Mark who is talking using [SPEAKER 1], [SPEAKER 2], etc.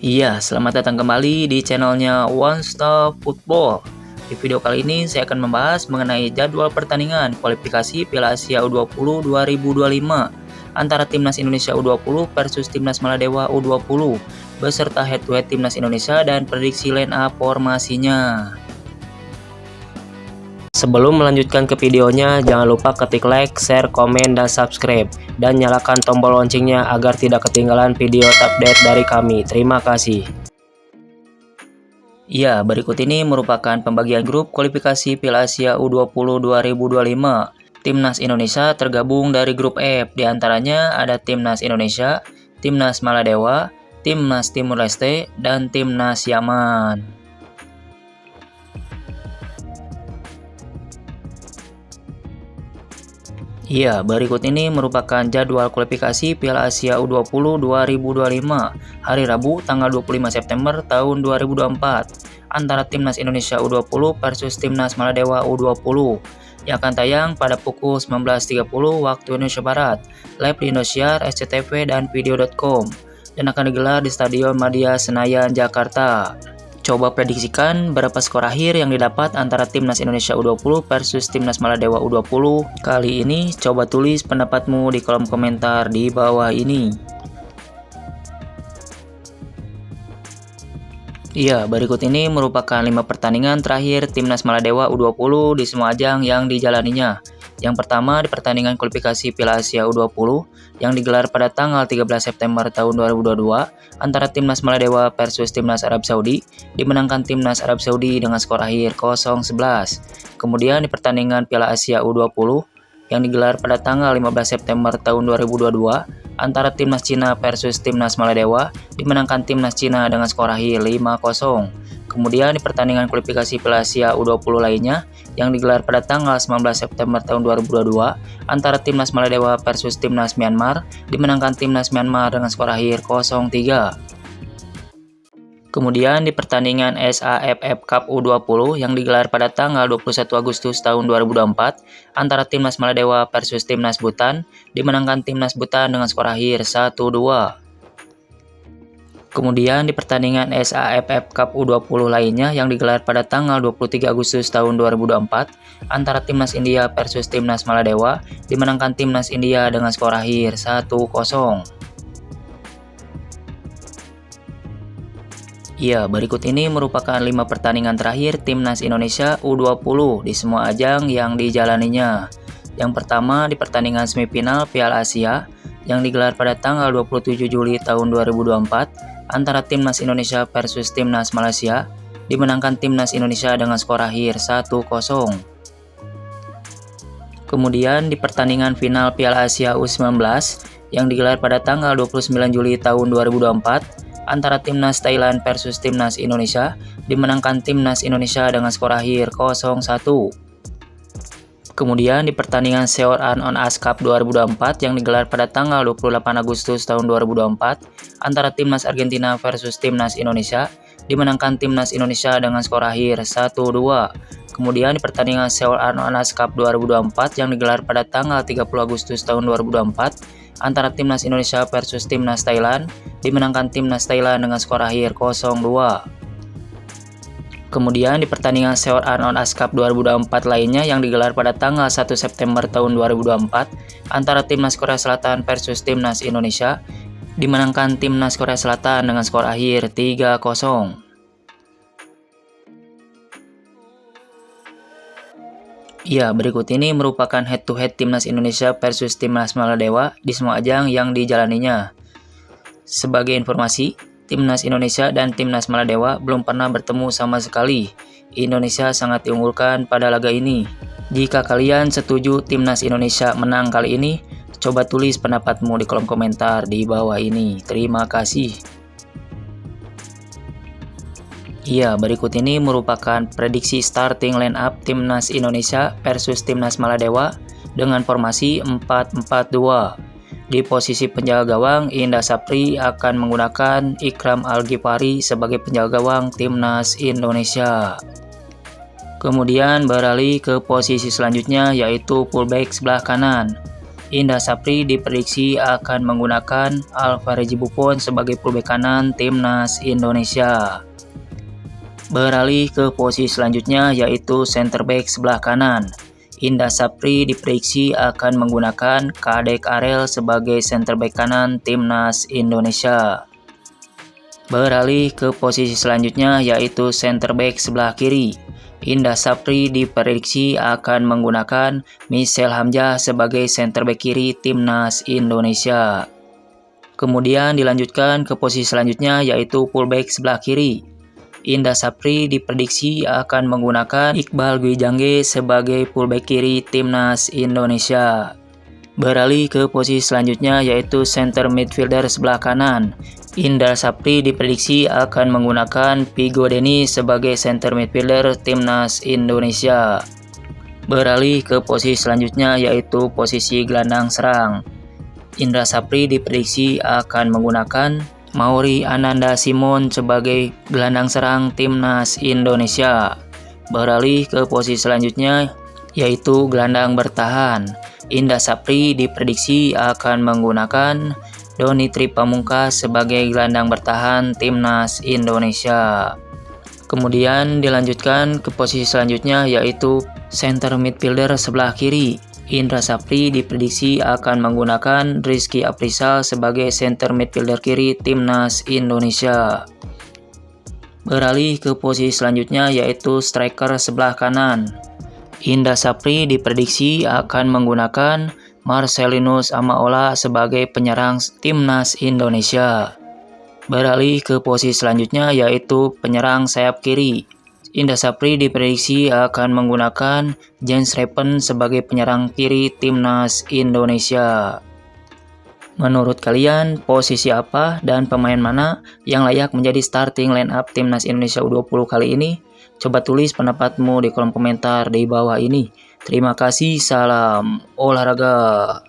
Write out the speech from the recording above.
[SPEAKER 1] Iya, selamat datang kembali di channelnya One Stop Football. Di video kali ini saya akan membahas mengenai jadwal pertandingan kualifikasi Piala Asia U20 2025 antara Timnas Indonesia U20 versus Timnas Maladewa U20 beserta head-to-head Timnas Indonesia dan prediksi line up formasinya. Sebelum melanjutkan ke videonya, jangan lupa ketik like, share, komen, dan subscribe. Dan nyalakan tombol loncengnya agar tidak ketinggalan video update dari kami. Terima kasih. Ya, berikut ini merupakan pembagian grup kualifikasi Piala Asia U20 2025. Timnas Indonesia tergabung dari grup F, diantaranya ada Timnas Indonesia, Timnas Maladewa, Timnas Timur Leste, dan Timnas Yaman. Iya, berikut ini merupakan jadwal kualifikasi Piala Asia U20 2025 hari Rabu tanggal 25 September tahun 2024 antara Timnas Indonesia U20 versus Timnas Maladewa U20 yang akan tayang pada pukul 19.30 waktu Indonesia Barat, live di Indosiar, SCTV, dan video.com, dan akan digelar di Stadion Madia Senayan, Jakarta. Coba prediksikan berapa skor akhir yang didapat antara Timnas Indonesia U20 versus Timnas Maladewa U20 kali ini. Coba tulis pendapatmu di kolom komentar di bawah ini. Iya, berikut ini merupakan 5 pertandingan terakhir Timnas Maladewa U20 di semua ajang yang dijalaninya. Yang pertama di pertandingan kualifikasi Piala Asia U20 yang digelar pada tanggal 13 September tahun 2022 antara Timnas Maladewa versus Timnas Arab Saudi, dimenangkan Timnas Arab Saudi dengan skor akhir 0-11. Kemudian di pertandingan Piala Asia U20 yang digelar pada tanggal 15 September tahun 2022 antara Timnas Cina versus Timnas Maladewa, dimenangkan Timnas Cina dengan skor akhir 5-0. Kemudian di pertandingan kualifikasi Piala Asia U20 lainnya yang digelar pada tanggal 19 September tahun 2022 antara Timnas Maladewa versus Timnas Myanmar, dimenangkan Timnas Myanmar dengan skor akhir 0-3. Kemudian di pertandingan SAFF Cup U20 yang digelar pada tanggal 21 Agustus tahun 2024 antara Timnas Maladewa versus Timnas Bhutan, dimenangkan Timnas Bhutan dengan skor akhir 1-2. Kemudian di pertandingan SAFF Cup U20 lainnya yang digelar pada tanggal 23 Agustus tahun 2024 antara Timnas India versus Timnas Maladewa, dimenangkan Timnas India dengan skor akhir 1-0. Ya, berikut ini merupakan 5 pertandingan terakhir Timnas Indonesia U20 di semua ajang yang dijalaninya. Yang pertama di pertandingan semifinal Piala Asia yang digelar pada tanggal 27 Juli tahun 2024 antara Timnas Indonesia versus Timnas Malaysia, dimenangkan Timnas Indonesia dengan skor akhir 1-0. Kemudian di pertandingan final Piala Asia U19 yang digelar pada tanggal 29 Juli tahun 2024 antara Timnas Thailand versus Timnas Indonesia, dimenangkan Timnas Indonesia dengan skor akhir 0-1. Kemudian di pertandingan Seoul On Ice Cup 2024 yang digelar pada tanggal 28 Agustus tahun 2024 antara Timnas Argentina versus Timnas Indonesia, dimenangkan Timnas Indonesia dengan skor akhir 1-2. Kemudian di pertandingan Seoul On Ice Cup 2024 yang digelar pada tanggal 30 Agustus tahun 2024 antara Timnas Indonesia versus Timnas Thailand, dimenangkan Timnas Thailand dengan skor akhir 0-2. Kemudian di pertandingan Seoul On Ice Cup 2024 lainnya yang digelar pada tanggal 1 September tahun 2024 antara Timnas Korea Selatan versus Timnas Indonesia, dimenangkan Timnas Korea Selatan dengan skor akhir 3-0. Ya, berikut ini merupakan head-to-head Timnas Indonesia versus Timnas Maladewa di semua ajang yang dijalaninya. Sebagai informasi, Timnas Indonesia dan Timnas Maladewa belum pernah bertemu sama sekali. Indonesia sangat diunggulkan pada laga ini. Jika kalian setuju Timnas Indonesia menang kali ini, coba tulis pendapatmu di kolom komentar di bawah ini. Terima kasih. Iya, berikut ini merupakan prediksi starting line up Timnas Indonesia versus Timnas Maladewa dengan formasi 4-4-2. Di posisi penjaga gawang, Indra Sapri akan menggunakan Ikram Al-Ghifari sebagai penjaga gawang Timnas Indonesia. Kemudian beralih ke posisi selanjutnya yaitu fullback sebelah kanan. Indra Sapri diprediksi akan menggunakan Alvarez Buffon sebagai fullback kanan timnas Indonesia. Beralih ke posisi selanjutnya yaitu center back sebelah kanan. Indra Sapri diprediksi akan menggunakan Kadek Arel sebagai center back kanan timnas Indonesia. Beralih ke posisi selanjutnya yaitu center back sebelah kiri. Indra Sapri diprediksi akan menggunakan Michel Hamzah sebagai center back kiri timnas Indonesia. Kemudian dilanjutkan ke posisi selanjutnya yaitu fullback sebelah kiri. Indra Sapri diprediksi akan menggunakan Iqbal Gwijangge sebagai fullback kiri timnas Indonesia. Beralih ke posisi selanjutnya yaitu center midfielder sebelah kanan. Indra Sapri diprediksi akan menggunakan Vigo Dennis sebagai center midfielder timnas Indonesia. Beralih ke posisi selanjutnya yaitu posisi gelandang serang. Indra Sapri diprediksi akan menggunakan Mauri Ananda Simon sebagai gelandang serang timnas Indonesia. Beralih ke posisi selanjutnya yaitu gelandang bertahan. Indra Sapri diprediksi akan menggunakan Doni Tripamungkas sebagai gelandang bertahan timnas Indonesia. Kemudian dilanjutkan ke posisi selanjutnya yaitu center midfielder sebelah kiri. Indra Sapri diprediksi akan menggunakan Rizky Aprizal sebagai center midfielder kiri timnas Indonesia. Beralih ke posisi selanjutnya yaitu striker sebelah kanan. Indra Sapri diprediksi akan menggunakan Marcelinus Amaola sebagai penyerang timnas Indonesia. Beralih ke posisi selanjutnya yaitu penyerang sayap kiri. Indra Sapri diprediksi akan menggunakan Jens Reppen sebagai penyerang kiri timnas Indonesia. Menurut kalian, posisi apa dan pemain mana yang layak menjadi starting line up timnas Indonesia U20 kali ini? Coba tulis pendapatmu di kolom komentar di bawah ini. Terima kasih, salam olahraga.